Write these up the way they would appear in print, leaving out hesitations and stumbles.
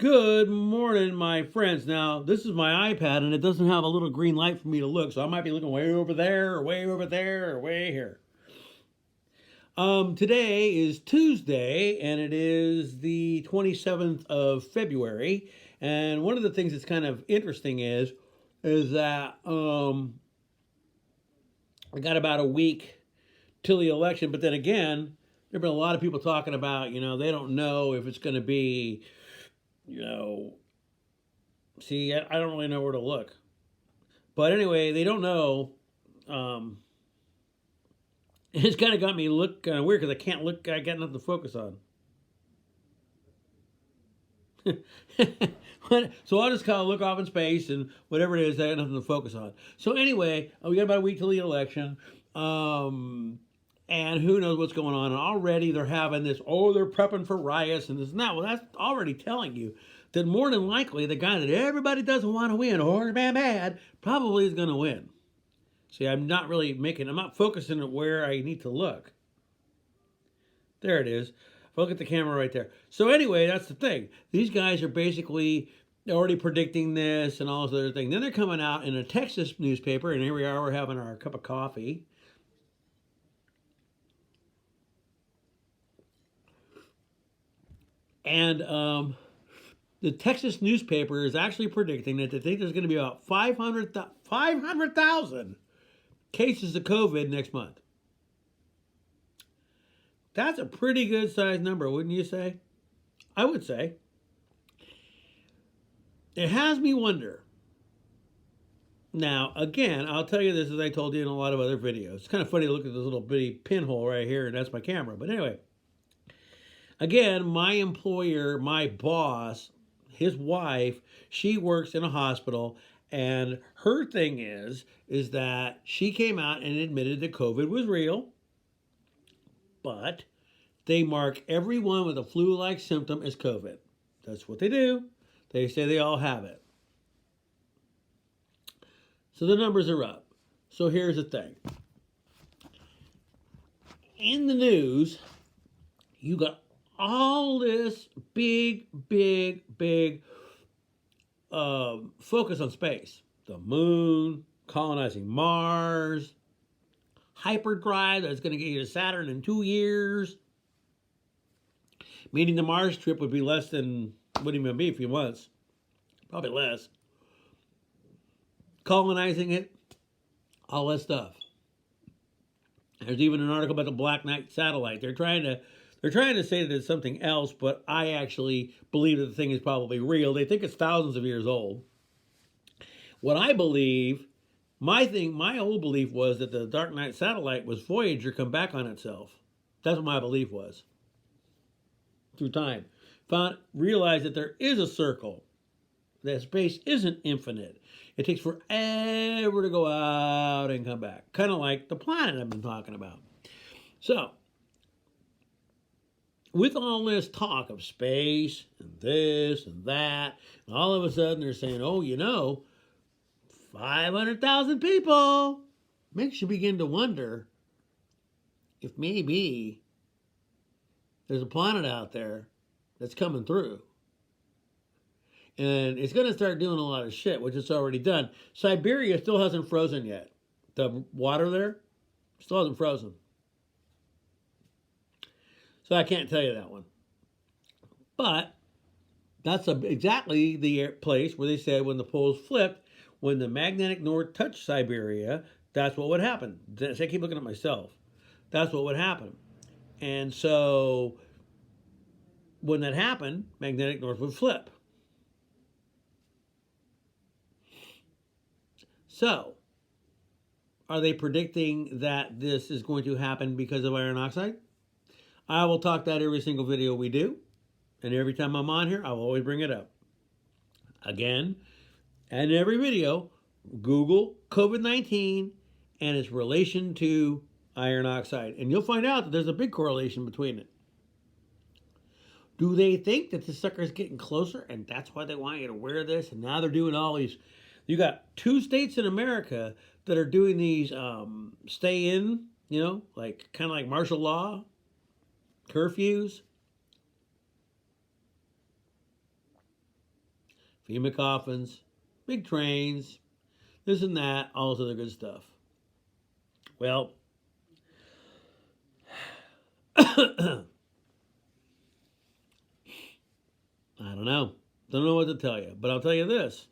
Good morning, my friends. Now, this is my iPad, and it doesn't have a little green light for me to look, so I might be looking way over there, or way over there, or way here. Today is Tuesday, and it is the 27th of February. And one of the things that's kind of interesting is that I got about a week till the election, but then again, there have been a lot of people talking about, they don't know if it's going to be, you know, see, I don't really know where to look. But anyway, they don't know. Um, it's kind of got me look kind of weird because I can't look. I got nothing to focus on. So I'll just kind of look off in space and whatever it is, I got nothing to focus on. So anyway, we got about a week till the election. And who knows what's going on. And already they're having this, they're prepping for riots and this and that. Well, that's already telling you that more than likely the guy that everybody doesn't want to win, or bad, probably is going to win. See, I'm not focusing on where I need to look. There it is. Look at the camera right there. So anyway, that's the thing. These guys are basically already predicting this and all this other thing. Then they're coming out in a Texas newspaper, and here we are, we're having our cup of coffee. And the Texas newspaper is actually predicting that they think there's going to be about 500,000 cases of COVID next month. That's a pretty good sized number, wouldn't you say? I would say. It has me wonder. Now, again, I'll tell you this as I told you in a lot of other videos. It's kind of funny to look at this little bitty pinhole right here, and that's my camera. But anyway, again, my employer, my boss, his wife, she works in a hospital, and her thing is that she came out and admitted that COVID was real, but they mark everyone with a flu-like symptom as COVID. That's what they do. They say they all have it. So the numbers are up. So here's the thing. In the news, you got all this big focus on space. The moon, colonizing Mars, hyperdrive that's going to get you to Saturn in 2 years. Meaning the Mars trip would be less than, wouldn't even be a few months. Probably less. Colonizing it, all that stuff. There's even an article about the Black Knight satellite. They're trying to say that it's something else, but I actually believe that the thing is probably real. They think it's thousands of years old. What I believe, my old belief was that the Dark Knight satellite was Voyager come back on itself. That's what my belief was. Through time. Realized that there is a circle. That space isn't infinite. It takes forever to go out and come back. Kind of like the planet I've been talking about. So, with all this talk of space and this and that, and all of a sudden they're saying, 500,000 people. Makes you begin to wonder if maybe there's a planet out there that's coming through. And it's going to start doing a lot of shit, which it's already done. Siberia still hasn't frozen yet. The water there still hasn't frozen. So I can't tell you that one. But that's exactly the place where they said when the poles flipped, when the magnetic north touched Siberia, that's what would happen. I keep looking at myself. That's what would happen. And so when that happened, magnetic north would flip. So, are they predicting that this is going to happen because of iron oxide? I will talk that every single video we do. And every time I'm on here, I will always bring it up. Again, and in every video, Google COVID-19 and its relation to iron oxide. And you'll find out that there's a big correlation between it. Do they think that the sucker is getting closer and that's why they want you to wear this? And now they're doing all these. You got 2 states in America that are doing these stay in, like kind of like martial law, curfews. FEMA coffins, big trains, this and that, all this other good stuff. Well, I don't know. Don't know what to tell you. But I'll tell you this.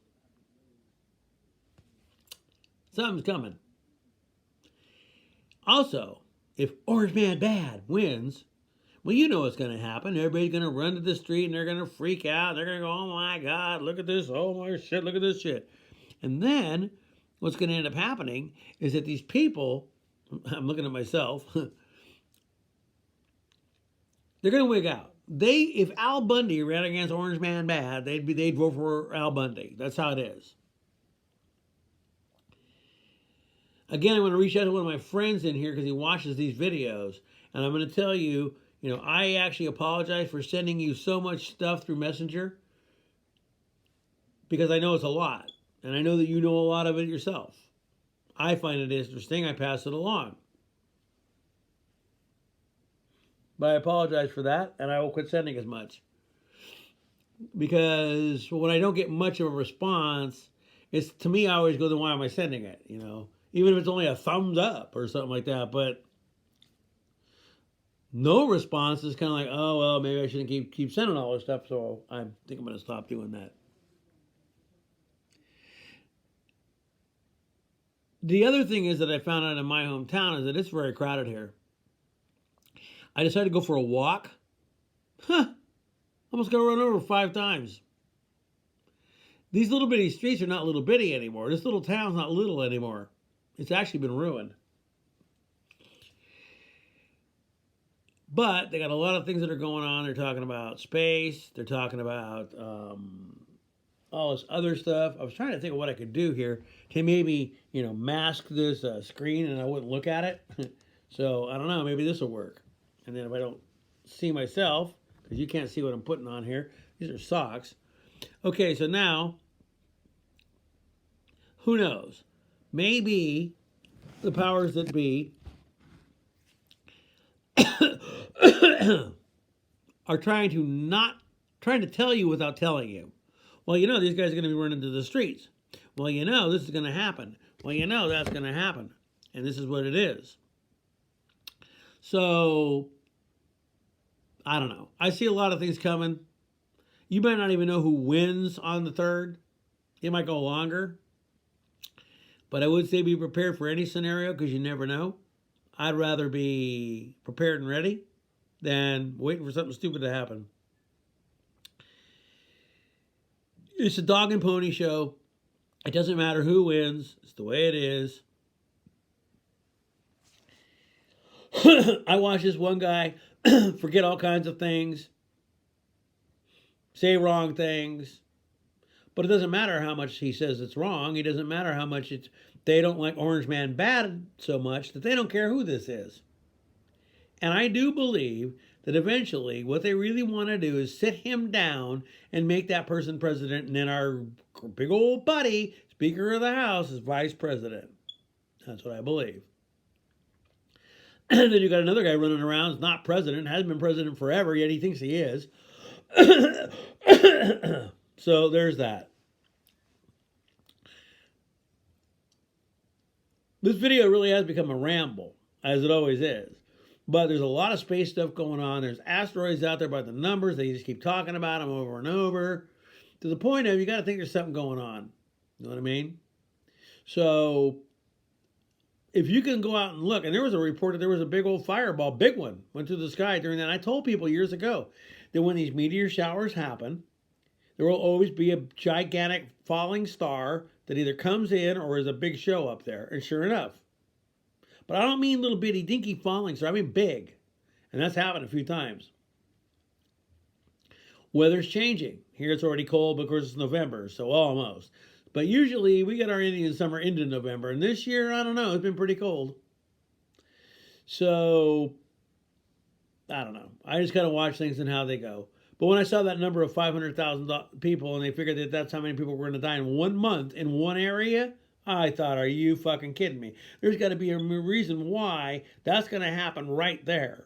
Something's coming. Also, if Orange Man Bad wins, well, you know what's going to happen. Everybody's going to run to the street and they're going to freak out. They're going to go, oh my God, look at this. Oh my shit, look at this shit. And then what's going to end up happening is that these people, I'm looking at myself, they're going to wig out. If Al Bundy ran against Orange Man Bad, they'd vote for Al Bundy. That's how it is. Again, I'm going to reach out to one of my friends in here because he watches these videos, and I'm going to tell you, I actually apologize for sending you so much stuff through Messenger because I know it's a lot, and I know that you know a lot of it yourself. I find it interesting. I pass it along. But I apologize for that, and I will quit sending as much. Because when I don't get much of a response, to me, I always go, then why am I sending it, Even if it's only a thumbs up or something like that. But no response is kind of like, oh, well, maybe I shouldn't keep sending all this stuff. So I think I'm going to stop doing that. The other thing is that I found out in my hometown is that it's very crowded here. I decided to go for a walk. Almost got run over 5 times. These little bitty streets are not little bitty anymore. This little town's not little anymore. It's actually been ruined. But they got a lot of things that are going on. They're talking about space. They're talking about all this other stuff. I was trying to think of what I could do here to maybe, mask this screen and I wouldn't look at it. So I don't know. Maybe this will work. And then if I don't see myself, because you can't see what I'm putting on here. These are socks. Okay, so now, who knows? Maybe the powers that be are trying to tell you without telling you. Well, these guys are going to be running to the streets. Well, this is going to happen. Well, that's going to happen. And this is what it is. So, I don't know. I see a lot of things coming. You might not even know who wins on the 3rd. It might go longer. But I would say be prepared for any scenario because you never know. I'd rather be prepared and ready than waiting for something stupid to happen. It's a dog and pony show. It doesn't matter who wins. It's the way it is. I watch this one guy forget all kinds of things, say wrong things, but it doesn't matter how much he says it's wrong. It doesn't matter how much they don't like Orange Man Bad so much that they don't care who this is. And I do believe that eventually what they really want to do is sit him down and make that person president, and then our big old buddy, Speaker of the House, is vice president. That's what I believe. And then you got another guy running around, is not president, hasn't been president forever, yet he thinks he is. So there's that. This video really has become a ramble, as it always is. But there's a lot of space stuff going on. There's asteroids out there by the numbers. They just keep talking about them over and over. To the point of, you got to think there's something going on. You know what I mean? So, if you can go out and look, and there was a report that there was a big old fireball, big one, went through the sky during that. I told people years ago that when these meteor showers happen, there will always be a gigantic falling star that either comes in or is a big show up there. And sure enough. But I don't mean little bitty dinky falling star. I mean big. And that's happened a few times. Weather's changing. Here it's already cold, but of course it's November, so almost. But usually we get our Indian summer into November. And this year, I don't know, it's been pretty cold. So, I don't know. I just got to watch things and how they go. But when I saw that number of 500,000 people and they figured that that's how many people were going to die in 1 month in one area, I thought, are you fucking kidding me? There's got to be a reason why that's going to happen right there.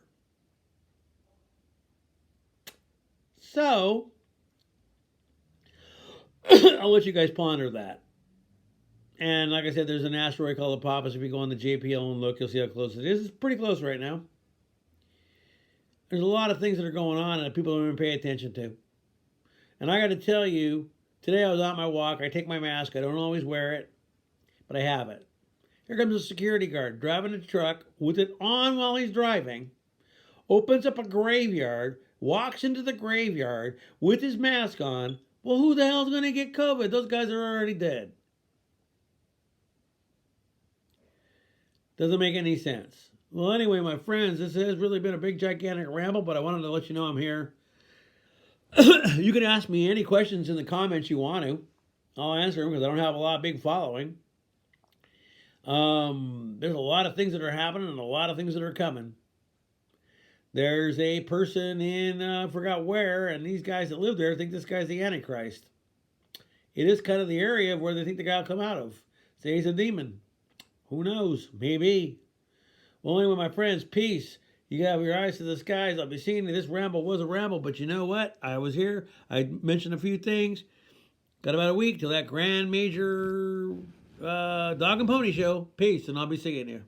So, I'll let you guys ponder that. And like I said, there's an asteroid called Apophis. If you go on the JPL and look, you'll see how close it is. It's pretty close right now. There's a lot of things that are going on that people don't even pay attention to. And I got to tell you, today I was on my walk. I take my mask. I don't always wear it, but I have it. Here comes a security guard driving a truck with it on while he's driving, opens up a graveyard, walks into the graveyard with his mask on. Well, who the hell's going to get COVID? Those guys are already dead. Doesn't make any sense. Well, anyway, my friends, this has really been a big, gigantic ramble, but I wanted to let you know I'm here. You can ask me any questions in the comments you want to. I'll answer them because I don't have a lot of big following. There's a lot of things that are happening and a lot of things that are coming. There's a person in, I forgot where, and these guys that live there think this guy's the Antichrist. It is kind of the area of where they think the guy will come out of. Say he's a demon. Who knows? Maybe. Well, anyway, my friends, peace. You have your eyes to the skies. I'll be seeing you. This ramble was a ramble, but you know what? I was here. I mentioned a few things. Got about a week till that grand major dog and pony show. Peace, and I'll be seeing you.